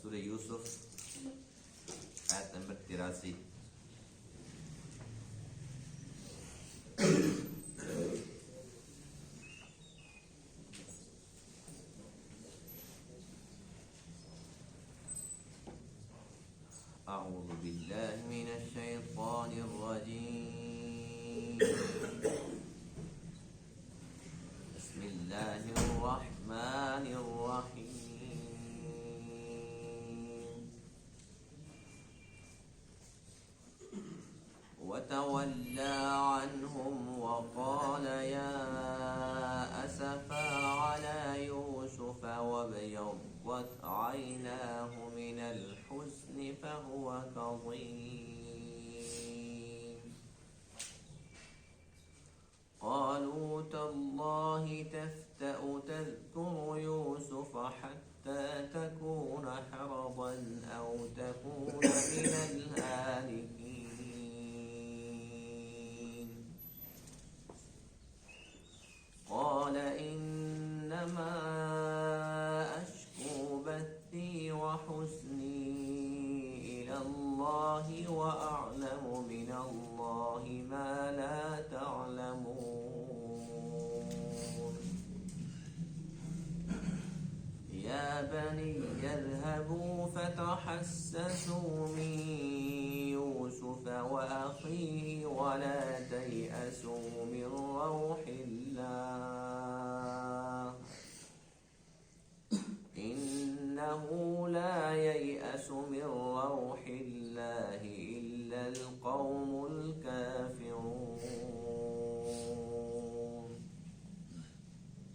سورہ یوسف آیت نمبر 83۔ اعوذ باللہ من الشیطان الرجیم، بسم اللہ الرحمن الرحیم، وتولى عنهم وقال يا أسفا على يوسف وابيضت عيناه من الحزن فهو كظيم، قالوا تالله تفتأ تذكر يوسف حتى تكون حرضا أو تكون من الهالكين، قال إنما أشكو بثي وحزني إلى الله وأعلم من الله ما لا تعلمون، يا بني اذهبوا فتحسسوا من يوسف وأخيه ولا تيأسوا من روح الله، إنه لا ييأس من روح الله إلا القوم الكافرون۔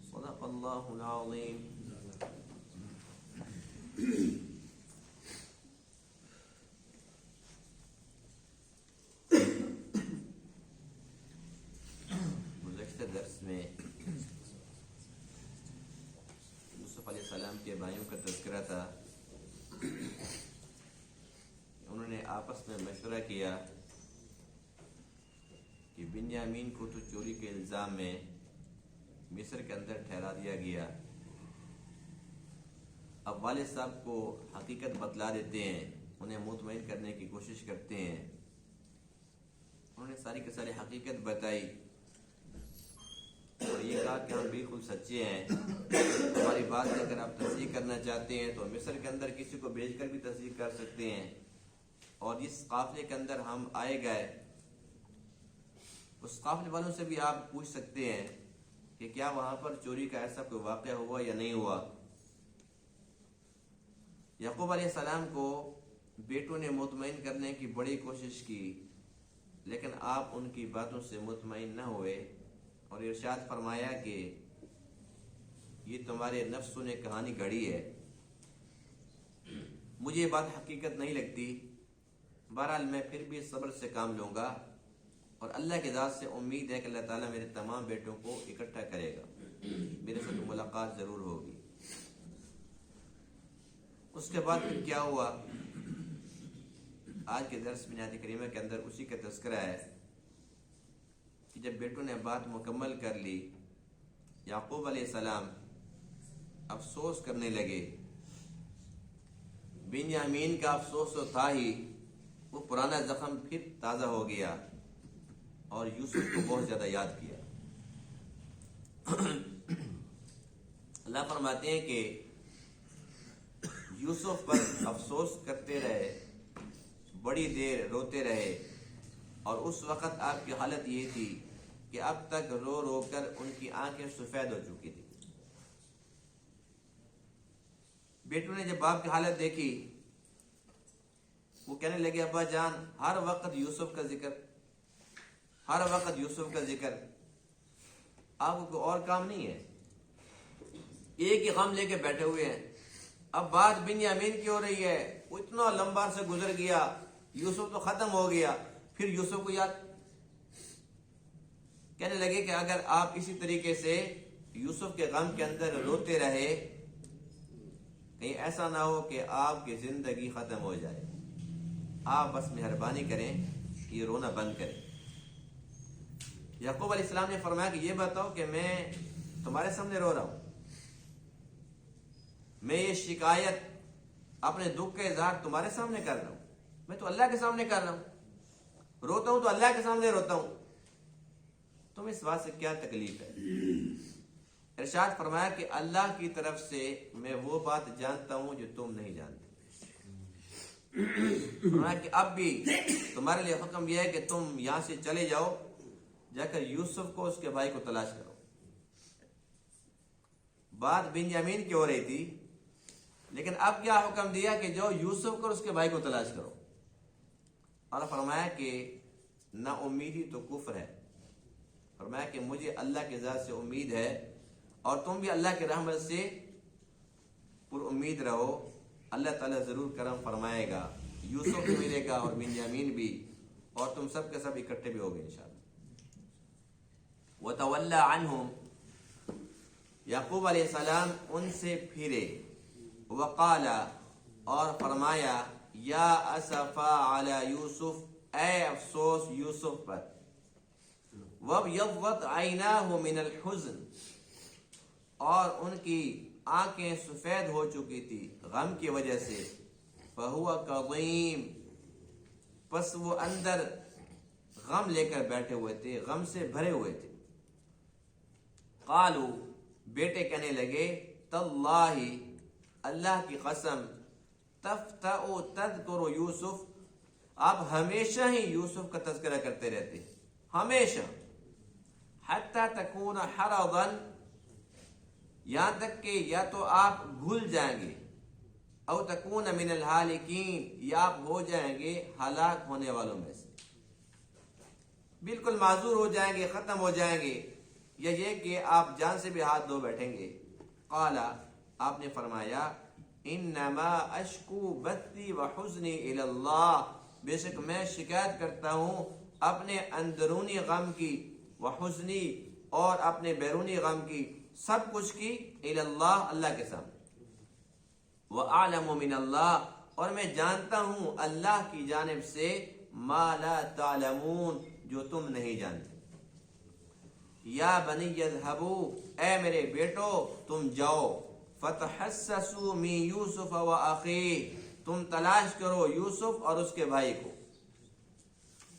صدق الله العظيم۔ گزشتہ درس میں یوسف علیہ السلام کے بھائیوں کا تذکرہ تھا۔ انہوں نے آپس میں مشورہ کیا کہ بنیامین کو تو چوری کے الزام میں مصر کے اندر ٹھہرا دیا گیا، اب والد صاحب کو حقیقت بتلا دیتے ہیں، انہیں مطمئن کرنے کی کوشش کرتے ہیں۔ انہوں نے ساری کی ساری حقیقت بتائی اور یہ کہا کہ ہم بالکل سچے ہیں، ہماری بات اگر آپ تصدیق کرنا چاہتے ہیں تو مصر کے اندر کسی کو بھیج کر بھی تصدیق کر سکتے ہیں، اور جس قافلے کے اندر ہم آئے گئے اس قافلے والوں سے بھی آپ پوچھ سکتے ہیں کہ کیا وہاں پر چوری کا ایسا کوئی واقعہ ہوا یا نہیں ہوا۔ یعقوب علیہ السلام کو بیٹوں نے مطمئن کرنے کی بڑی کوشش کی، لیکن آپ ان کی باتوں سے مطمئن نہ ہوئے اور ارشاد فرمایا کہ یہ تمہارے نفسوں نے کہانی گھڑی ہے، مجھے یہ بات حقیقت نہیں لگتی، بہرحال میں پھر بھی صبر سے کام لوں گا اور اللہ کی ذات سے امید ہے کہ اللہ تعالیٰ میرے تمام بیٹوں کو اکٹھا کرے گا، میرے سے تو ملاقات ضرور ہوگی۔ اس کے بعد پھر کیا ہوا، آج کے درس میں آیت کریمہ کے اندر اسی کا تذکرہ ہے کہ جب بیٹوں نے بات مکمل کر لی، یعقوب علیہ السلام افسوس کرنے لگے۔ بنیامین کا افسوس تو تھا ہی، وہ پرانا زخم پھر تازہ ہو گیا اور یوسف کو بہت زیادہ یاد کیا۔ اللہ فرماتے ہیں کہ یوسف پر افسوس کرتے رہے، بڑی دیر روتے رہے، اور اس وقت آپ کی حالت یہ تھی کہ اب تک رو رو کر ان کی آنکھیں سفید ہو چکی تھی۔ بیٹوں نے جب باپ کی حالت دیکھی وہ کہنے لگے ابا جان ہر وقت یوسف کا ذکر، ہر وقت یوسف کا ذکر، آپ کو کوئی اور کام نہیں ہے؟ ایک ہی غم لے کے بیٹھے ہوئے ہیں، اب بات بنیامین کی ہو رہی ہے، وہ اتنا لمبا سے گزر گیا، یوسف تو ختم ہو گیا، پھر یوسف کو یاد۔ کہنے لگے کہ اگر آپ اسی طریقے سے یوسف کے غم کے اندر روتے رہے، کہیں ایسا نہ ہو کہ آپ کی زندگی ختم ہو جائے، آپ بس مہربانی کریں یہ رونا بند کریں۔ یعقوب علیہ السلام نے فرمایا کہ یہ بتاؤ کہ میں تمہارے سامنے رو رہا ہوں، میں یہ شکایت اپنے دکھ کا اظہار تمہارے سامنے کر رہا ہوں، میں تو اللہ کے سامنے کر رہا ہوں، روتا ہوں تو اللہ کے سامنے روتا ہوں، تم اس بات سے کیا تکلیف ہے؟ ارشاد فرمایا کہ اللہ کی طرف سے میں وہ بات جانتا ہوں جو تم نہیں جانتے۔ فرمایا کہ اب بھی تمہارے لیے حکم یہ ہے کہ تم یہاں سے چلے جاؤ، جا کر یوسف کو اس کے بھائی کو تلاش کرو۔ بات بنیامین کی ہو رہی تھی، لیکن اب کیا حکم دیا کہ جو یوسف کو اور اس کے بھائی کو تلاش کرو، اور فرمایا کہ نا امیدی تو کفر ہے۔ فرمایا کہ مجھے اللہ کے ذات سے امید ہے، اور تم بھی اللہ کے رحمت سے پر امید رہو، اللہ تعالیٰ ضرور کرم فرمائے گا، یوسف بھی ملے گا اور بنیامین بھی، اور تم سب کے سب اکٹھے بھی ہوگے انشاءاللہ۔ وَتَوَلَّى عَنْهُمْ، یعقوب علیہ السلام ان سے پھرے، وقال، اور فرمایا، یا اسفا علی یوسف، اے افسوس یوسف پر، وَابْيَضَّتْ عَيْنَاهُ مِنَ الْحُزْنِ، اور ان کی آنکھیں سفید ہو چکی تھی غم کی وجہ سے، فَهُوَ كَظِيمٌ، پس وہ اندر غم لے کر بیٹھے ہوئے تھے، غم سے بھرے ہوئے تھے۔ قالوا، بیٹے کہنے لگے، تاللہ، اللہ کی قسم، تفتأ تذکر یوسف، آپ ہمیشہ ہی یوسف کا تذکرہ کرتے رہتے، ہمیشہ، حتی تکون حرضا، یہاں تک کہ یا تو آپ بھول جائیں گے، او تکون من الہالکین، یا آپ ہو جائیں گے ہلاک ہونے والوں میں سے، بالکل معذور ہو جائیں گے، ختم ہو جائیں گے، یا یہ کہ آپ جان سے بھی ہاتھ دھو بیٹھیں گے۔ قال، آپ نے فرمایا، انما اشکو بثی وحزنی الی اللہ، بے شک میں شکایت کرتا ہوں اپنے اندرونی غم کی، وحزنی، اور اپنے بیرونی غم کی، سب کچھ کی، الی اللہ، اللہ کے سامنے، وَأَعْلَمُ مِنَ اللَّهِ، اور میں جانتا ہوں اللہ کی جانب سے، مَا لَا تَعْلَمُونَ، جو تم نہیں جانتے۔ یا بنی اذهبوا، اے میرے بیٹو تم جاؤ، فَتَحَسَّسُوا مِن يُوسُفَ وَأَخِيهِ، تم تلاش کرو یوسف اور اس کے بھائی کو،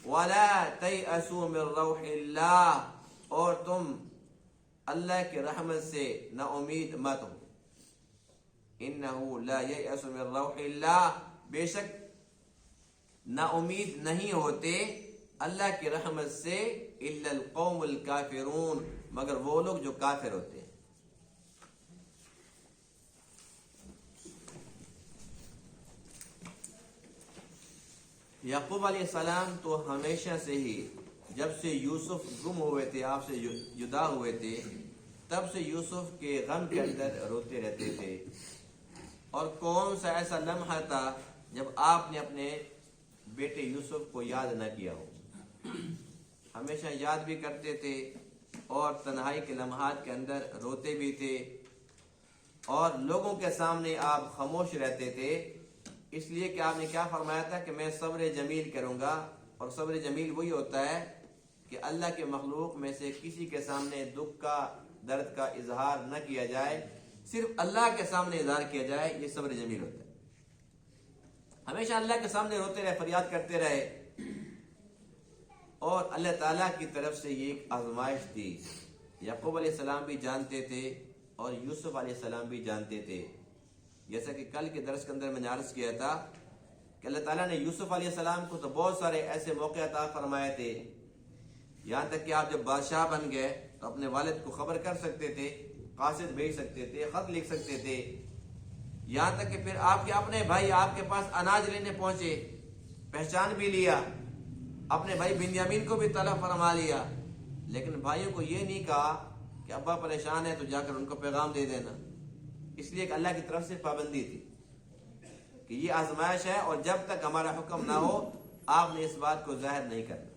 وَلَا تَيْأَسُوا مِن رَوْحِ اللَّهِ، اور تم اللہ کی رحمت سے نا امید مت ہو، انہو لا ییأس من روح اللہ، بے شک نا امید نہیں ہوتے اللہ کی رحمت سے، الا القوم الکافرون، مگر وہ لوگ جو کافر ہوتے ہیں۔ یعقوب علیہ السلام تو ہمیشہ سے ہی، جب سے یوسف گم ہوئے تھے، آپ سے جدا ہوئے تھے، تب سے یوسف کے غم کے اندر روتے رہتے تھے، اور کون سا ایسا لمحہ تھا جب آپ نے اپنے بیٹے یوسف کو یاد نہ کیا ہو؟ ہمیشہ یاد بھی کرتے تھے، اور تنہائی کے لمحات کے اندر روتے بھی تھے، اور لوگوں کے سامنے آپ خاموش رہتے تھے، اس لیے کہ آپ نے کیا فرمایا تھا کہ میں صبر جمیل کروں گا، اور صبر جمیل وہی ہوتا ہے کہ اللہ کے مخلوق میں سے کسی کے سامنے دکھ کا، درد کا اظہار نہ کیا جائے، صرف اللہ کے سامنے اظہار کیا جائے، یہ صبر جمیل ہوتا ہے۔ ہمیشہ اللہ کے سامنے روتے رہے، فریاد کرتے رہے، اور اللہ تعالیٰ کی طرف سے یہ ایک آزمائش تھی۔ یعقوب علیہ السلام بھی جانتے تھے، اور یوسف علیہ السلام بھی جانتے تھے، جیسا کہ کل کے درس کے اندر میں نے عرض کیا تھا کہ اللہ تعالیٰ نے یوسف علیہ السلام کو تو بہت سارے ایسے موقع عطا فرمائے تھے، یہاں تک کہ آپ جب بادشاہ بن گئے تو اپنے والد کو خبر کر سکتے تھے، قاصد بھیج سکتے تھے، خط لکھ سکتے تھے، یہاں تک کہ پھر آپ کے اپنے بھائی آپ کے پاس اناج لینے پہنچے، پہچان بھی لیا، اپنے بھائی بنیامین کو بھی طلب فرما لیا، لیکن بھائیوں کو یہ نہیں کہا کہ ابا پریشان ہے تو جا کر ان کو پیغام دے دینا، اس لیے کہ اللہ کی طرف سے پابندی تھی کہ یہ آزمائش ہے، اور جب تک ہمارا حکم نہ ہو آپ نے اس بات کو ظاہر نہیں کرنا۔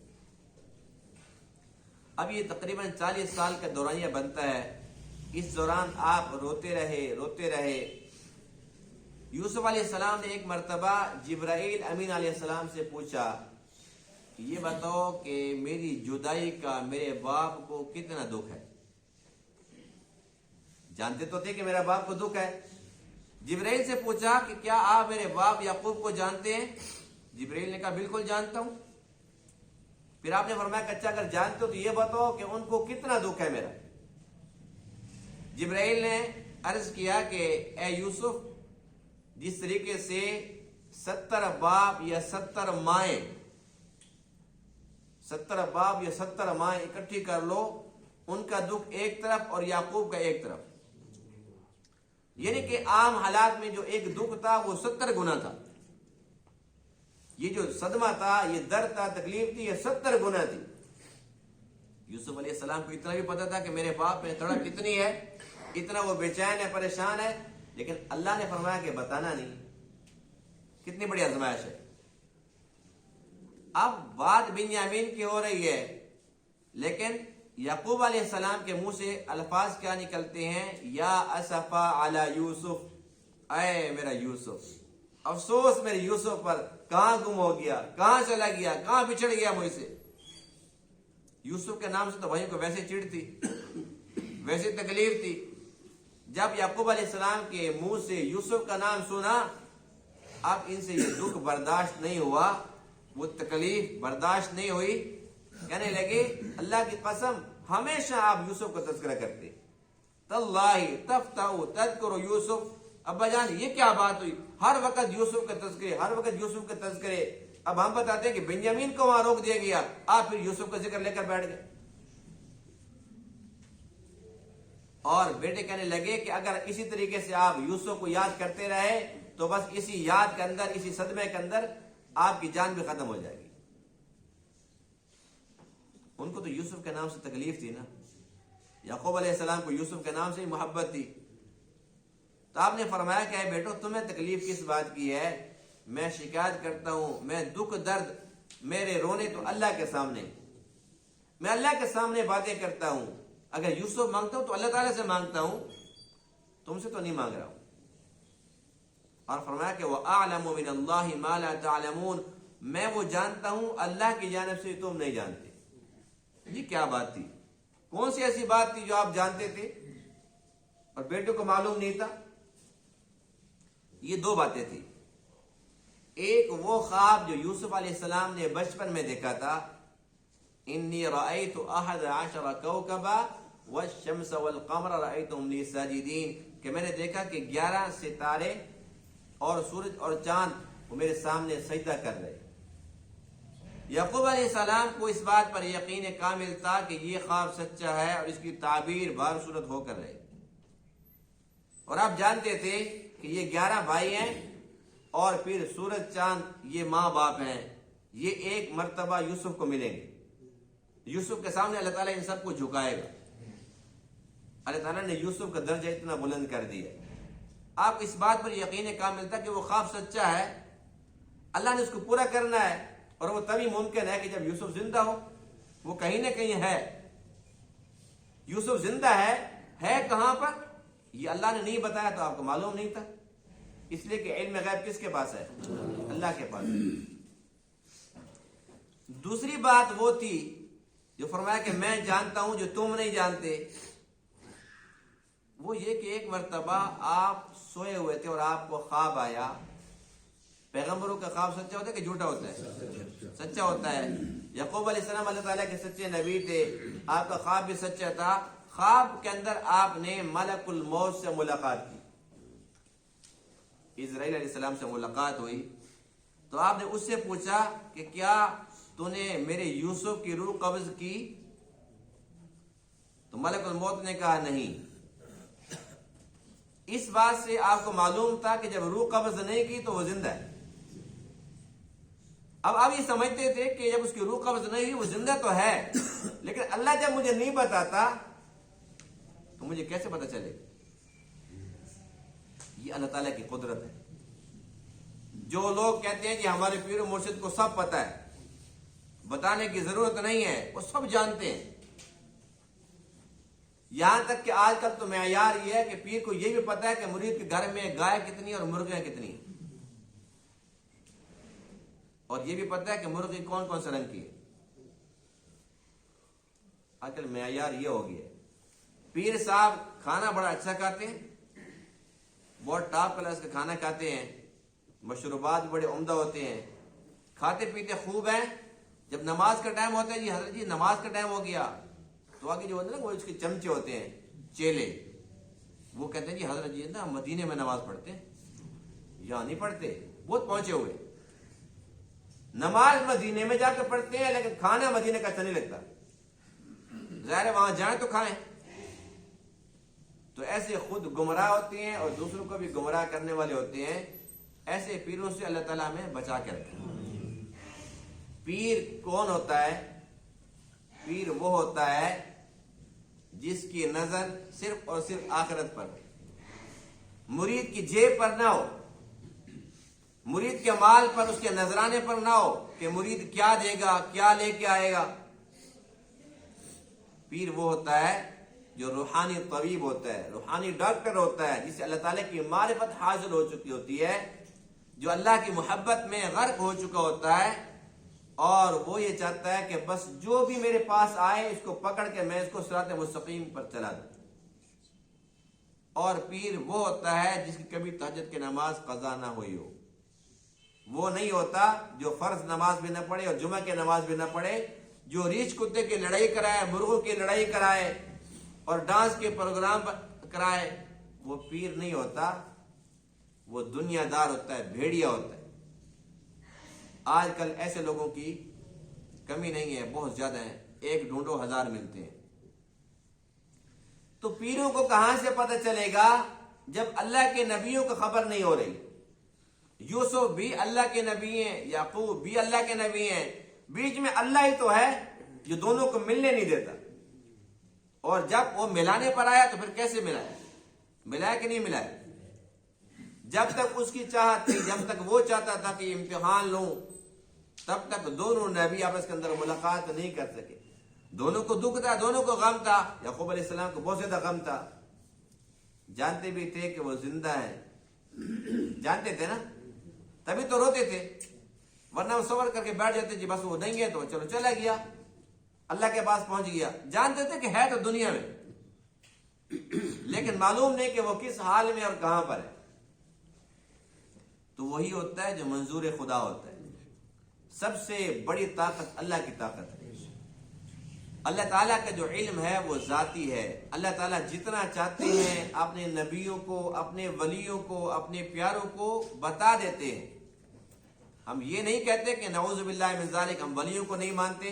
اب یہ تقریباً 40 سال کا دورانیہ بنتا ہے، اس دوران آپ روتے رہے۔ یوسف علیہ السلام نے ایک مرتبہ جبرائیل امین علیہ السلام سے پوچھا کہ یہ بتاؤ کہ میری جدائی کا میرے باپ کو کتنا دکھ ہے؟ جانتے تو تھے کہ میرا باپ کو دکھ ہے، جبرائیل سے پوچھا کہ کیا آپ میرے باپ یعقوب کو جانتے ہیں؟ جبرائیل نے کہا بالکل جانتا ہوں۔ پھر آپ نے فرمایا کہ اچھا اگر جانتے ہو تو یہ بتاؤ کہ ان کو کتنا دکھ ہے میرا۔ جبرائیل نے عرض کیا کہ اے یوسف، جس طریقے سے 70 باپ یا 70 مائیں 70 باپ یا 70 مائیں اکٹھی کر لو، ان کا دکھ ایک طرف اور یعقوب کا ایک طرف، یعنی کہ عام حالات میں جو ایک دکھ تھا وہ 70 گنا تھا، یہ جو صدمہ تھا، یہ درد تھا، تکلیف تھی، یہ 70 گنا تھی۔ یوسف علیہ السلام کو اتنا بھی پتا تھا کہ میرے باپ میں تڑپ کتنی ہے، اتنا وہ بے چین ہے، پریشان ہے، لیکن اللہ نے فرمایا کہ بتانا نہیں۔ کتنی بڑی آزمائش ہے۔ اب بات بنیامین کی ہو رہی ہے، لیکن یعقوب علیہ السلام کے منہ سے الفاظ کیا نکلتے ہیں؟ یا اسفا علی یوسف، اے میرا یوسف، افسوس میرے یوسف پر، کہاں گم ہو گیا، کہاں چلا گیا، کہاں بچھڑ گیا مجھ سے۔ یوسف کے نام سے تو بھائیوں کو ویسے چڑ تھی، ویسے تکلیف تھی، جب یعقوب علیہ السلام کے منہ سے یوسف کا نام سنا، اب ان سے یہ دکھ برداشت نہیں ہوا، وہ تکلیف برداشت نہیں ہوئی، کہنے لگے اللہ کی قسم ہمیشہ آپ یوسف کا تذکرہ کرتے، تاللہ تفتح تذکر یوسف۔ ابا جان یہ کیا بات ہوئی، ہر وقت یوسف کے تذکرے، ہر وقت یوسف کے تذکرے۔ اب ہم بتاتے ہیں کہ بنیامین کو وہاں روک دیا گیا، آپ پھر یوسف کا ذکر لے کر بیٹھ گئے۔ اور بیٹے کہنے لگے کہ اگر اسی طریقے سے آپ یوسف کو یاد کرتے رہے تو بس اسی یاد کے اندر، اسی صدمے کے اندر آپ کی جان بھی ختم ہو جائے گی۔ ان کو تو یوسف کے نام سے تکلیف تھی نا، یعقوب علیہ السلام کو یوسف کے نام سے ہی محبت تھی۔ تو آپ نے فرمایا کہ اے بیٹو تمہیں تکلیف کس بات کی ہے؟ میں شکایت کرتا ہوں، میں دکھ درد، میرے رونے تو اللہ کے سامنے، میں اللہ کے سامنے باتیں کرتا ہوں۔ اگر یوسف مانگتا ہوں تو اللہ تعالیٰ سے مانگتا ہوں، تم سے تو نہیں مانگ رہا ہوں۔ اور فرمایا کہ وَأَعْلَمُ مِنَ اللَّهِ مَا لَا تَعْلَمُونَ، میں وہ جانتا ہوں اللہ کی جانب سے تم نہیں جانتے۔ یہ کیا بات تھی؟ کون سی ایسی بات تھی جو آپ جانتے تھے اور بیٹے کو معلوم نہیں تھا؟ یہ دو باتیں تھی۔ ایک وہ خواب جو یوسف علیہ السلام نے بچپن میں دیکھا تھا، انی رأیت 11 کوکبا والشمس والقمر رأیتهم لی ساجدین، کہ میں نے دیکھا کہ 11 ستارے اور سورج اور چاند وہ میرے سامنے سجدہ کر رہے۔ یعقوب علیہ السلام کو اس بات پر یقین کامل تھا کہ یہ خواب سچا ہے اور اس کی تعبیر بار صورت ہو کر رہے۔ اور آپ جانتے تھے کہ یہ 11 بھائی ہیں اور پھر سورج چاند یہ ماں باپ ہیں، یہ ایک مرتبہ یوسف کو ملیں گے، یوسف کے سامنے اللہ تعالیٰ ان سب کو جھکائے گا۔ اللہ تعالیٰ نے یوسف کا درجہ اتنا بلند کر دیا۔ آپ اس بات پر یقین کامل تھا کہ وہ خواب سچا ہے، اللہ نے اس کو پورا کرنا ہے، اور وہ تبھی ممکن ہے کہ جب یوسف زندہ ہو۔ وہ کہیں نہ کہیں ہے، یوسف زندہ ہے کہاں پر یہ اللہ نے نہیں بتایا تو آپ کو معلوم نہیں تھا، اس لیے کہ علم غیب کس کے پاس ہے؟ اللہ کے پاس ہے۔ دوسری بات وہ تھی جو فرمایا کہ میں جانتا ہوں جو تم نہیں جانتے، وہ یہ کہ ایک مرتبہ آپ سوئے ہوئے تھے اور آپ کو خواب آیا۔ پیغمبروں کا خواب سچا ہوتا ہے کہ جھوٹا ہوتا ہے؟ سچا ہوتا ہے۔ یعقوب علیہ السلام اللہ تعالیٰ کے سچے نبی تھے، آپ کا خواب بھی سچا تھا۔ خواب کے اندر آپ نے ملک الموت سے ملاقات کی، اسرائیل علیہ السلام سے ملاقات ہوئی، تو آپ نے اس سے پوچھا کہ کیا تو نے میرے یوسف کی روح قبض کی؟ تو ملک الموت نے کہا نہیں۔ اس بات سے آپ کو معلوم تھا کہ جب روح قبض نہیں کی تو وہ زندہ ہے۔ اب آپ یہ سمجھتے تھے کہ جب اس کی روح قبض نہیں ہوئی وہ زندہ تو ہے، لیکن اللہ جب مجھے نہیں بتاتا تو مجھے کیسے پتا چلے؟ یہ اللہ تعالیٰ کی قدرت ہے۔ جو لوگ کہتے ہیں کہ ہمارے پیر و مرشد کو سب پتا ہے، بتانے کی ضرورت نہیں ہے، وہ سب جانتے ہیں۔ یہاں تک کہ آج کل تو معیار یہ ہے کہ پیر کو یہ بھی پتا ہے کہ مرید کے گھر میں گائے کتنی اور مرغیاں کتنی ہیں، اور یہ بھی پتا ہے کہ مرغی کون کون سے رنگ کی ہے۔ آج کل معیار یہ ہو گیا ہے۔ پیر صاحب کھانا بڑا اچھا کھاتے ہیں، بہت ٹاپ کلاس کا کھانا کھاتے ہیں، مشروبات بڑے عمدہ ہوتے ہیں، کھاتے پیتے خوب ہیں، جب نماز کا ٹائم ہوتا ہے جی حضرت جی نماز کا ٹائم ہو گیا، تو آگے جو ہوتے ہیں نا وہ اس کے چمچے ہوتے ہیں چیلے، وہ کہتے ہیں جی حضرت جی نا مدینے میں نماز پڑھتے ہیں، یہاں نہیں پڑھتے، بہت پہنچے ہوئے، نماز مدینے میں جا کے پڑھتے ہیں لیکن کھانا مدینے کا اچھا نہیں لگتا، ظاہر ہے وہاں جائیں تو کھائیں۔ تو ایسے خود گمراہ ہوتے ہیں اور دوسروں کو بھی گمراہ کرنے والے ہوتے ہیں، ایسے پیروں سے اللہ تعالیٰ ہمیں بچا کے رکھے۔ پیر کون ہوتا ہے؟ پیر وہ ہوتا ہے جس کی نظر صرف اور صرف آخرت پر، مرید کی جیب پر نہ ہو، مرید کے مال پر، اس کے نذرانے پر نہ ہو کہ مرید کیا دے گا، کیا لے کے آئے گا۔ پیر وہ ہوتا ہے جو روحانی طبیب ہوتا ہے، روحانی ڈاکٹر ہوتا ہے، جسے اللہ تعالیٰ کی معرفت حاصل ہو چکی ہوتی ہے، جو اللہ کی محبت میں غرق ہو چکا ہوتا ہے، اور وہ یہ چاہتا ہے کہ بس جو بھی میرے پاس آئے اس کو پکڑ کے میں اس کو صراط مستقیم پر چلا دوں۔ اور پیر وہ ہوتا ہے جس کی کبھی تہجد کی نماز قضا نہ ہوئی ہو، وہ نہیں ہوتا جو فرض نماز بھی نہ پڑھے اور جمعہ کی نماز بھی نہ پڑھے، جو ریچھ کتے کی لڑائی کرائے، مرغوں کی لڑائی کرائے اور ڈانس کے پروگرام کرائے، وہ پیر نہیں ہوتا، وہ دنیا دار ہوتا ہے، بھیڑیا ہوتا ہے۔ آج کل ایسے لوگوں کی کمی نہیں ہے، بہت زیادہ ہیں، ایک ڈھونڈو ہزار ملتے ہیں۔ تو پیروں کو کہاں سے پتہ چلے گا جب اللہ کے نبیوں کو خبر نہیں ہو رہی؟ یوسف بھی اللہ کے نبی ہیں، یعقوب بھی اللہ کے نبی ہیں، بیچ میں اللہ ہی تو ہے جو دونوں کو ملنے نہیں دیتا، اور جب وہ ملانے پر آیا تو پھر کیسے ملایا؟ ملایا کہ نہیں ملایا؟ جب تک اس کی چاہت تھی، جب تک وہ چاہتا تھا کہ امتحان لوں، تب تک دونوں نبی آپس کے اندر ملاقات نہیں کر سکے، دونوں کو دکھ تھا، دونوں کو غم تھا۔ یعقوب علیہ السلام کو بہت زیادہ غم تھا، جانتے بھی تھے کہ وہ زندہ ہیں، جانتے تھے نا، تبھی تو روتے تھے، ورنہ وہ صبر کر کے بیٹھ جاتے جی بس وہ نہیں گئے تو چلو چلا گیا، اللہ کے پاس پہنچ گیا، جانتے تھے کہ ہے تو دنیا میں، لیکن معلوم نہیں کہ وہ کس حال میں اور کہاں پر ہے۔ تو وہی ہوتا ہے جو منظور خدا ہوتا ہے۔ سب سے بڑی طاقت اللہ کی طاقت ہے۔ اللہ تعالیٰ کا جو علم ہے وہ ذاتی ہے، اللہ تعالیٰ جتنا چاہتے ہیں اپنے نبیوں کو، اپنے ولیوں کو، اپنے پیاروں کو بتا دیتے ہیں۔ ہم یہ نہیں کہتے کہ نعوذ باللہ من ذالک، ہم ولیوں کو نہیں مانتے،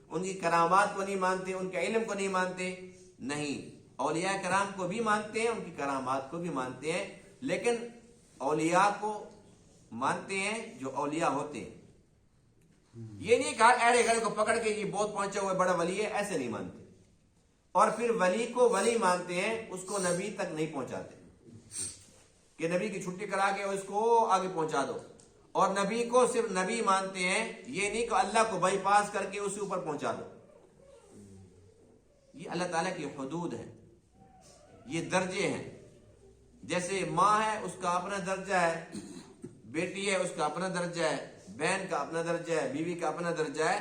ان کی کرامات کو نہیں مانتے، ان کے علم کو نہیں مانتے، نہیں، اولیاء کرام کو بھی مانتے ہیں، ان کی کرامات کو بھی مانتے ہیں، لیکن اولیاء کو مانتے ہیں جو اولیاء ہوتے ہیں۔ یہ نہیں کہا ایڑے گھڑے کو پکڑ کے یہ بہت پہنچا ہوا بڑا ولی ہے، ایسے نہیں مانتے۔ اور پھر ولی کو ولی مانتے ہیں، اس کو نبی تک نہیں پہنچاتے کہ نبی کی چھٹی کرا کے اس کو آگے پہنچا دو، اور نبی کو صرف نبی مانتے ہیں، یہ نہیں کہ اللہ کو بائی پاس کر کے اسے اوپر پہنچا دو۔ یہ اللہ تعالیٰ کی حدود ہے، یہ درجے ہیں۔ جیسے ماں ہے اس کا اپنا درجہ ہے، بیٹی ہے اس کا اپنا درجہ ہے، بہن کا اپنا درجہ ہے، بیوی کا اپنا درجہ ہے۔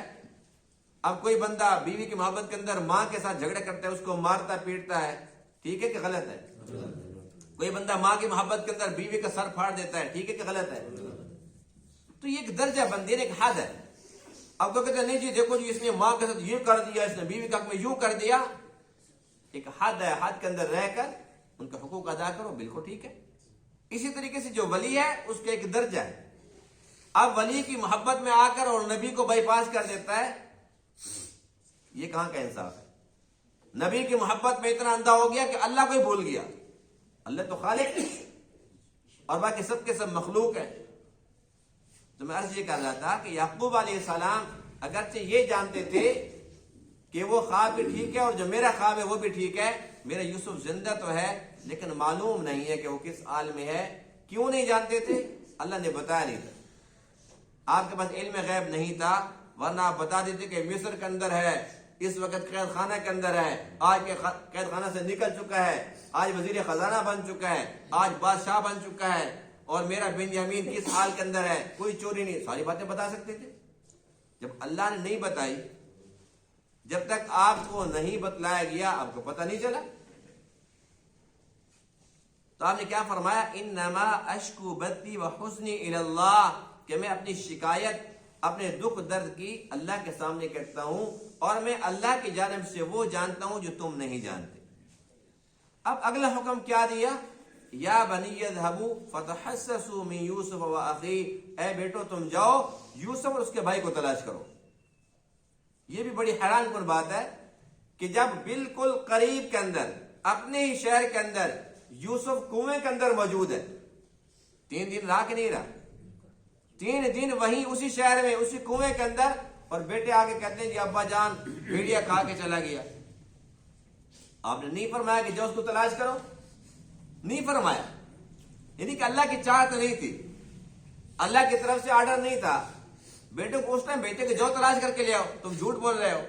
اب کوئی بندہ بیوی کی محبت کے اندر ماں کے ساتھ جھگڑا کرتا ہے، اس کو مارتا پیٹتا ہے، ٹھیک ہے کہ غلط ہے؟ کوئی بندہ ماں کی محبت کے اندر بیوی کا سر پھاڑ دیتا ہے، ٹھیک ہے کہ غلط ہے؟ تو یہ ایک درجہ بندی ایک حد ہے۔ اب تو کہتے ہیں نہیں جی دیکھو جی اس نے ماں کے ساتھ یہ کر دیا، اس نے بیوی کا حق میں یوں کر دیا۔ ایک حد ہے، حد کے اندر رہ کر ان کا حقوق ادا کرو، بالکل ٹھیک ہے۔ اسی طریقے سے جو ولی ہے اس کا ایک درجہ ہے۔ اب ولی کی محبت میں آ کر اور نبی کو بائی پاس کر دیتا ہے، یہ کہاں کا انصاف ہے؟ نبی کی محبت میں اتنا اندھا ہو گیا کہ اللہ کو ہی بھول گیا۔ اللہ تو خالق ہے اور باقی سب کے سب مخلوق ہے۔ تو میں عرض یہ کر رہا تھا کہ یعقوب علیہ السلام اگرچہ یہ جانتے تھے کہ وہ خواب بھی ٹھیک ہے اور جو میرا خواب ہے وہ بھی ٹھیک ہے، میرا یوسف زندہ تو ہے لیکن معلوم نہیں ہے کہ وہ کس حال میں ہے۔ کیوں نہیں جانتے تھے؟ اللہ نے بتایا نہیں تھا، آپ کے پاس علم غیب نہیں تھا، ورنہ آپ بتا دیتے کہ مصر کے اندر ہے، اس وقت قید خانہ کے اندر ہے، آج کے قید خانہ سے نکل چکا ہے، آج وزیر خزانہ بن چکا ہے، آج بادشاہ بن چکا ہے، اور میرا بنیامین کس حال کے اندر ہے، کوئی چوری نہیں، ساری باتیں بتا سکتے تھے۔ جب اللہ نے نہیں بتائی، جب تک آپ کو نہیں بتلایا گیا آپ کو پتہ نہیں چلا۔ تو آپ نے کیا فرمایا؟ انما اشکو بدی و حسنی الی اللہ، کہ میں اپنی شکایت، اپنے دکھ درد کی اللہ کے سامنے کرتا ہوں، اور میں اللہ کی جانب سے وہ جانتا ہوں جو تم نہیں جانتے۔ اب اگلا حکم کیا دیا؟ یا بنی اذهبوا فتحسسوا من یوسف و اخیہ، اے بیٹو تم جاؤ یوسف اور اس کے بھائی کو تلاش کرو۔ یہ بھی بڑی حیران کن بات ہے کہ جب بالکل قریب کے اندر، اپنے ہی شہر کے اندر، یوسف کنویں کے اندر موجود ہے، 3 دن رہا کہ نہیں رہا؟ 3 دن وہیں اسی شہر میں، اسی کنویں کے اندر، اور بیٹے آگے کہتے ہیں جی ابا جان بھیڑیا کھا کے چلا گیا۔ آپ نے نہیں فرمایا کہ جاؤ اس کو تلاش کرو، نہیں فرمایا، یعنی کہ اللہ کی چاہت نہیں تھی، اللہ کی طرف سے آرڈر نہیں تھا۔ بیٹے کو اس ٹائم بیٹے کہ جاؤ تلاش کر کے لے آؤ، تم جھوٹ بول رہے ہو۔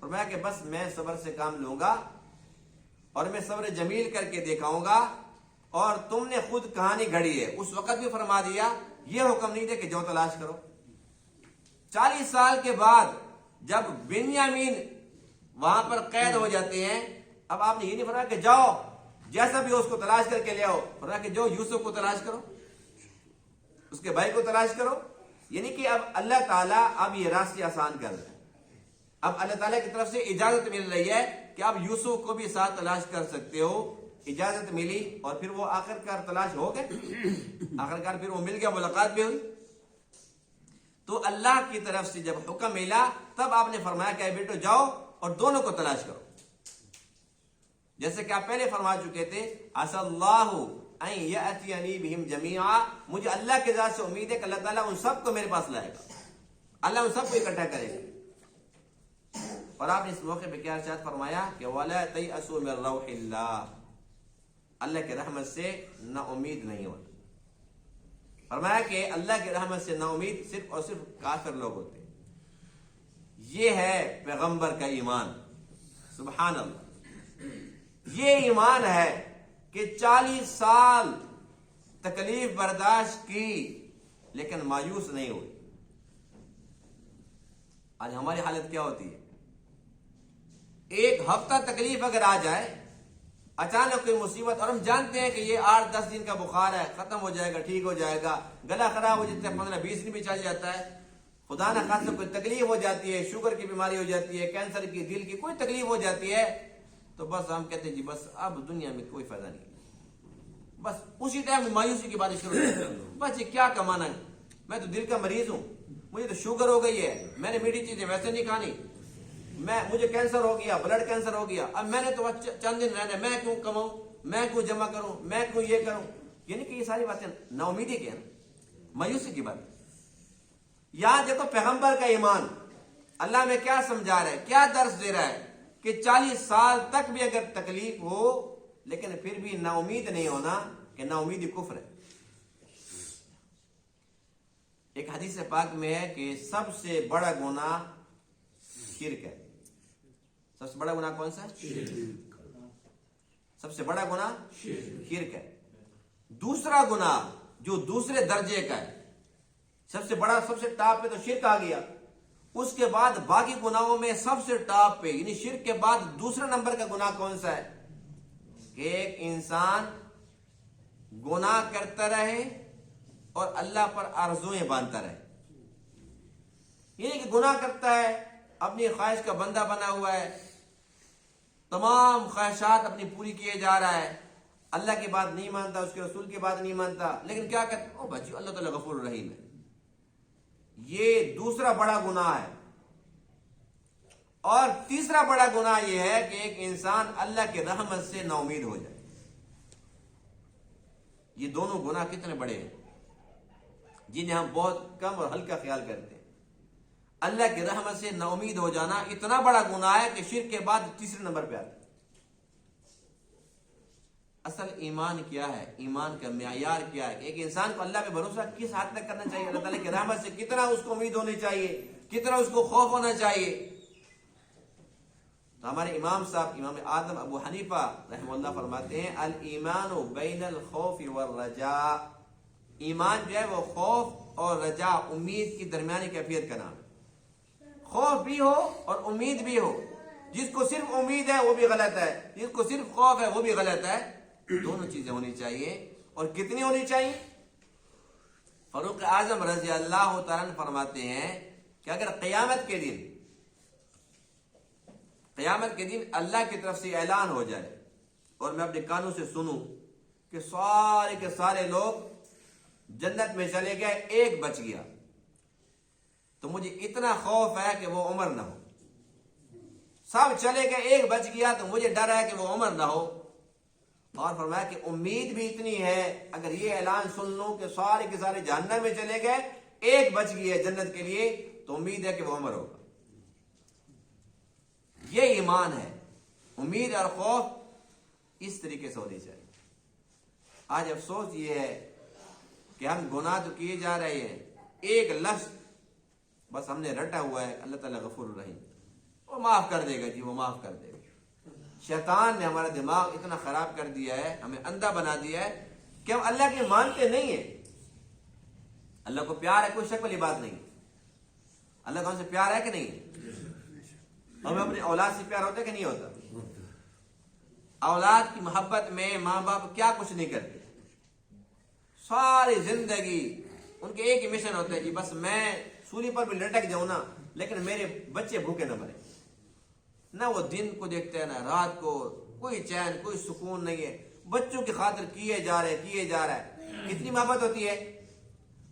فرمایا کہ بس میں صبر سے کام لوں گا، اور میں صبر جمیل کر کے دکھاؤں گا، اور تم نے خود کہانی گھڑی ہے۔ اس وقت بھی فرما دیا، یہ حکم نہیں دے کہ جاؤ تلاش کرو۔ 40 سال کے بعد جب بنیامین وہاں پر قید ہو جاتے ہیں، اب آپ نے یہ نہیں فرمایا کہ جاؤ جیسا بھی ہو اس کو تلاش کر کے لے آؤ، فرمایا کہ جاؤ یوسف کو تلاش کرو، اس کے بھائی کو تلاش کرو۔ یعنی کہ اب اللہ تعالیٰ اب یہ راستے آسان کر رہے ہیں۔ اب اللہ تعالیٰ کی طرف سے اجازت مل رہی ہے کہ آپ یوسف کو بھی ساتھ تلاش کر سکتے ہو، اجازت ملی، اور پھر وہ آخرکار تلاش ہو گئے، آخرکار پھر وہ مل گیا، ملاقات بھی ہوئی۔ تو اللہ کی طرف سے جب حکم ملا تب آپ نے فرمایا کہ اے بیٹو جاؤ اور دونوں کو تلاش کرو، جیسے کہ آپ پہلے فرما چکے تھے، عسى اللہ ان یأتینی بہم جمیعا، مجھے اللہ کے ذات سے امید ہے کہ اللہ تعالیٰ ان سب کو میرے پاس لائے گا، اللہ ان سب کو اکٹھا کرے گا۔ اور آپ نے اس موقع پہ کیا ارشاد فرمایا کہ وَلَا تَيْأَسُوا مِن رَوْحِ اللَّهِ، اللہ کی رحمت سے نا امید نہیں ہونا۔ فرمایا کہ اللہ کی رحمت سے نا امید صرف اور صرف کافر لوگ ہوتے ہیں۔ یہ ہے پیغمبر کا ایمان، سبحان اللہ۔ یہ ایمان ہے کہ 40 سال تکلیف برداشت کی لیکن مایوس نہیں ہوئی۔ آج ہماری حالت کیا ہوتی ہے؟ 1 ہفتہ تکلیف اگر آ جائے، اچانک کوئی مصیبت، اور ہم جانتے ہیں کہ یہ 8-10 دن کا بخار ہے، ختم ہو جائے گا، ٹھیک ہو جائے گا، گلا خراب ہو جاتا ہے، 15-20 دن بھی چل جاتا ہے، خدا نہ خاصہ کوئی تکلیف ہو جاتی ہے، شوگر کی بیماری ہو جاتی ہے، کینسر کی، دل کی کوئی تکلیف ہو جاتی ہے، تو بس ہم کہتے ہیں جی بس اب دنیا میں کوئی فائدہ نہیں، بس اسی ٹائم مایوسی کی باتیں شروع ہو جاتی ہیں۔ بس یہ کیا کمانا ہے، میں تو دل کا مریض ہوں، مجھے تو شوگر ہو گئی ہے، میں نے میٹھی چیزیں ویسے نہیں کھانی، مجھے کینسر ہو گیا، بلڈ کینسر ہو گیا، اب میں نے تو چند دن رہنا، میں کیوں کماؤں، میں کیوں جمع کروں، میں کیوں یہ کروں۔ یعنی کہ یہ ساری باتیں نا امیدی کی ہیں، مایوسی کی بات۔ یہاں دیکھو پیغمبر کا ایمان، اللہ میں کیا سمجھا رہا ہے، کیا درس دے رہا ہے کہ 40 سال تک بھی اگر تکلیف ہو لیکن پھر بھی نا امید نہیں ہونا، کہ نا امیدی کفر ہے۔ ایک حدیث پاک میں ہے کہ سب سے بڑا گناہ شرک ہے۔ سب سے بڑا گناہ کون سا ہے؟ سب سے بڑا گناہ شرک ہے۔ دوسرا گناہ جو دوسرے درجے کا ہے، سب سے بڑا، سب سے ٹاپ پہ تو شرک آ گیا، اس کے بعد باقی گناہوں میں سب سے ٹاپ پہ، یعنی شرک کے بعد دوسرا نمبر کا گناہ کون سا ہے؟ کہ ایک انسان گناہ کرتا رہے اور اللہ پر آرزویں باندھتا رہے، یعنی کہ گناہ کرتا ہے، اپنی خواہش کا بندہ بنا ہوا ہے، تمام خواہشات اپنی پوری کیے جا رہا ہے، اللہ کی بات نہیں مانتا، اس کے رسول کی بات نہیں مانتا، لیکن کیا کرتا؟ او بچی اللہ تعالیٰ غفور الرحیم ہے۔ یہ دوسرا بڑا گناہ ہے۔ اور تیسرا بڑا گناہ یہ ہے کہ ایک انسان اللہ کی رحمت سے نا امید ہو جائے۔ یہ دونوں گناہ کتنے بڑے ہیں جنہیں ہم بہت کم اور ہلکا خیال کرتے ہیں۔ اللہ کی رحمت سے نا امید ہو جانا اتنا بڑا گناہ ہے کہ شرک کے بعد تیسرے نمبر پہ آتا ہے۔ اصل ایمان کیا ہے، ایمان کا معیار کیا ہے کہ ایک انسان کو اللہ پہ بھروسہ کس حد تک کرنا چاہیے، اللہ تعالیٰ کی رحمت سے کتنا اس کو امید ہونی چاہیے، کتنا اس کو خوف ہونا چاہیے۔ تو ہمارے امام صاحب، امام اعظم ابو حنیفہ رحمہ اللہ فرماتے ہیں الایمان بین الخوف والرجاء، ایمان جو ہے وہ خوف اور رجا، امید کی درمیانی کیفیت کا نام ہے۔ خوف بھی ہو اور امید بھی ہو، جس کو صرف امید ہے وہ بھی غلط ہے، جس کو صرف خوف ہے وہ بھی غلط ہے۔ دونوں چیزیں ہونی چاہیے. اور کتنی ہونی چاہیے؟ فاروق اعظم رضی اللہ تعالیٰ عنہ فرماتے ہیں کہ اگر قیامت کے دن اللہ کی طرف سے اعلان ہو جائے اور میں اپنے کانوں سے سنوں کہ سارے کے سارے لوگ جنت میں چلے گئے، ایک بچ گیا، تو مجھے اتنا خوف ہے کہ وہ عمر نہ ہو. سب چلے گئے، ایک بچ گیا، تو مجھے ڈر ہے کہ وہ عمر نہ ہو. اور فرمایا کہ امید بھی اتنی ہے اگر یہ اعلان سن لوں کہ سارے کے سارے جہنم میں چلے گئے، ایک بچ گئی ہے جنت کے لیے، تو امید ہے کہ وہ عمر ہوگا. یہ ایمان ہے. امید اور خوف اس طریقے سے ہونی چاہیے. آج افسوس یہ ہے کہ ہم گناہ تو کیے جا رہے ہیں، ایک لفظ بس ہم نے رٹا ہوا ہے، اللہ تعالیٰ غفور الرحیم، وہ معاف کر دے گا جی، وہ معاف کر دے گا. شیطان نے ہمارا دماغ اتنا خراب کر دیا ہے، ہمیں اندھا بنا دیا ہے کہ ہم اللہ کے مانتے نہیں ہیں. اللہ کو پیار ہے، کوئی شک والی بات نہیں. اللہ کو ہم سے پیار ہے کہ نہیں؟ ہمیں اپنی اولاد سے پیار ہوتا ہے کہ نہیں ہوتا؟ اولاد کی محبت میں ماں باپ کیا کچھ نہیں کرتے. ساری زندگی ان کے ایک ہی مشن ہوتا ہے، جی بس میں سولی پر بھی لٹک جاؤں نا، لیکن میرے بچے بھوکے نہ مرے. نہ وہ دن کو دیکھتے ہیں نہ رات کو، کوئی چین کوئی سکون نہیں ہے. بچوں کی خاطر کیے جا رہا ہے. کتنی محبت ہوتی ہے.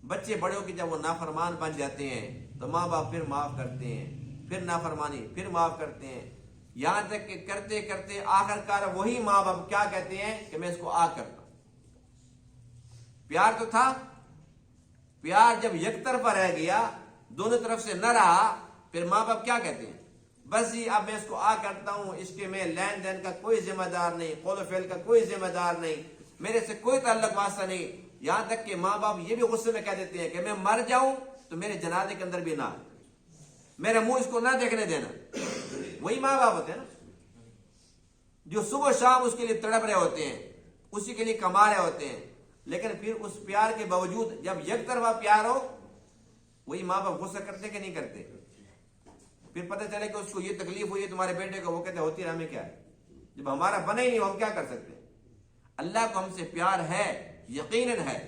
بچے بڑے ہو کے جب وہ نافرمان بن جاتے ہیں تو ماں باپ پھر معاف کرتے ہیں، پھر نافرمانی، پھر معاف کرتے ہیں، یہاں تک کہ کرتے کرتے آخر کار وہی ماں باپ کیا کہتے ہیں کہ میں اس کو آگ کرتا ہوں. پیار تو تھا، پیار جب یک طرفہ رہ گیا، دونوں طرف سے نہ رہا، پھر ماں باپ کیا کہتے ہیں؟ بس جی اب میں اس کو آ کرتا ہوں، اس کے میں لین دین کا کوئی ذمہ دار نہیں، قول و فعل کا کوئی ذمہ دار نہیں، میرے سے کوئی تعلق واسطہ نہیں. یہاں تک کہ ماں باپ یہ بھی غصے میں کہہ دیتے ہیں کہ میں مر جاؤں تو میرے جنازے کے اندر بھی نہ، میرے منہ اس کو نہ دیکھنے دینا. وہی ماں باپ ہوتے ہیں نا جو صبح شام اس کے لیے تڑپ رہے ہوتے ہیں، اسی کے لیے کما رہے ہوتے ہیں، لیکن پھر اس پیار کے باوجود جب یک طرفہ پیار ہو، وہی ماں باپ غصہ کرتے کہ نہیں کرتے؟ پھر پتہ چلے کہ اس کو یہ تکلیف ہوئی ہے تمہارے بیٹے کو، وہ کہتے ہوتی ہے ہمیں کیا ہے، جب ہمارا بنا ہی نہیں ہم کیا کر سکتے. اللہ کو ہم سے پیار ہے، یقیناً ہے.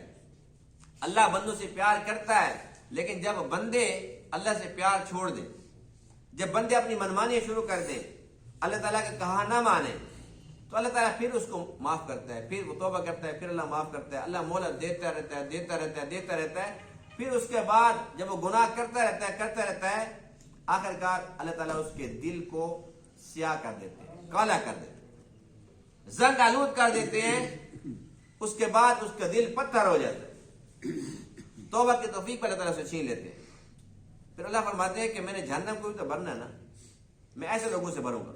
اللہ بندوں سے پیار کرتا ہے، لیکن جب بندے اللہ سے پیار چھوڑ دیں، جب بندے اپنی منمانی شروع کر دیں، اللہ تعالیٰ کا کہا نہ مانے، تو اللہ تعالیٰ پھر اس کو معاف کرتا ہے، پھر وہ توبہ کرتا ہے، پھر اللہ معاف کرتا ہے. اللہ مہلت دیتا رہتا ہے. پھر اس کے بعد جب وہ گناہ کرتا رہتا ہے آخر کار اللہ تعالیٰ اس کے دل کو سیاہ کر دیتے ہیں، کالا کر دیتے ہیں، زنگ آلود کر دیتے ہیں. اس کے بعد اس کا دل پتھر ہو جاتا ہے. توبہ کی توفیق پر اللہ تعالیٰ سے چھین لیتے ہیں. پھر اللہ فرماتے ہیں کہ میں نے جہنم کو بھی تو بھرنا نا، میں ایسے لوگوں سے بھروں گا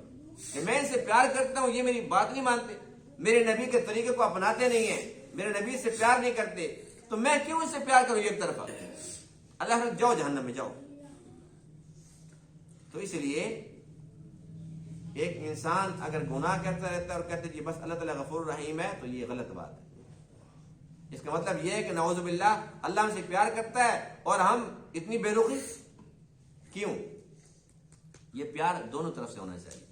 کہ میں ان سے پیار کرتا ہوں، یہ میری بات نہیں مانتے، میرے نبی کے طریقے کو اپناتے نہیں ہیں، میرے نبی سے پیار نہیں کرتے، تو میں کیوں ان سے پیار کروں ایک طرفہ؟ اللہ فرماتے جاؤ جہنم میں جاؤ. تو اس لیے ایک انسان اگر گناہ کرتا رہتا ہے اور کہتے جی بس اللہ تعالیٰ غفور رحیم ہے، تو یہ غلط بات ہے. اس کا مطلب یہ ہے کہ نعوذ باللہ اللہ ہم سے پیار کرتا ہے اور ہم اتنی بے رخی کیوں؟ یہ پیار دونوں طرف سے ہونا چاہیے.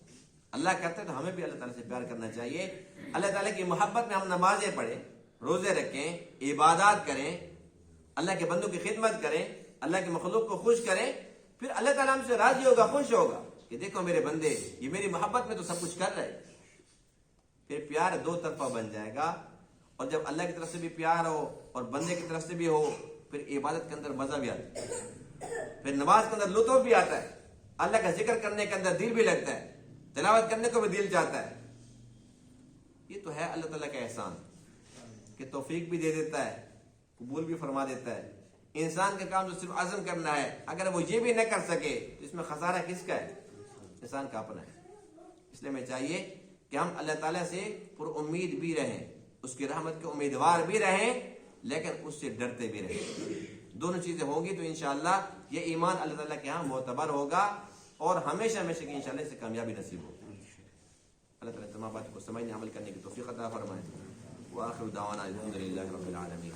اللہ کرتا ہے تو ہمیں بھی اللہ تعالیٰ سے پیار کرنا چاہیے. اللہ تعالیٰ کی محبت میں ہم نمازیں پڑھیں، روزے رکھیں، عبادات کریں، اللہ کے بندوں کی خدمت کریں، اللہ کے مخلوق کو خوش کریں، پھر اللہ تعالیٰ ہم سے راضی ہوگا، خوش ہوگا کہ دیکھو میرے بندے یہ میری محبت میں تو سب کچھ کر رہے. پھر پیار دو طرفہ بن جائے گا. اور جب اللہ کی طرف سے بھی پیار ہو اور بندے کی طرف سے بھی ہو، پھر عبادت کے اندر مزہ بھی آتا ہے، پھر نماز کے اندر لطف بھی آتا ہے، اللہ کا ذکر کرنے کے اندر دل بھی لگتا ہے، تلاوت کرنے کو بھی دل چاہتا ہے. یہ تو ہے اللہ تعالیٰ کا احسان کہ توفیق بھی دے دیتا ہے، قبول بھی فرما دیتا ہے. انسان کا کام تو صرف عزم کرنا ہے. اگر وہ یہ بھی نہ کر سکے تو اس میں خسارہ کس کا ہے؟ انسان کا اپنا ہے. اس لیے ہمیں چاہیے کہ ہم اللہ تعالیٰ سے پر امید بھی رہیں، اس کی رحمت کے امیدوار بھی رہیں، لیکن اس سے ڈرتے بھی رہیں. دونوں چیزیں ہوں گی تو انشاءاللہ یہ ایمان اللہ تعالیٰ کے ہاں معتبر ہوگا اور ہمیشہ ہمیشہ کی انشاءاللہ اس سے کامیابی نصیب ہوگی. اللہ تعالیٰ تمام بات کو سمجھنے عمل کرنے کی توفیق عطا فرمائے. وآخر دعوانا الحمدللہ رب العالمین.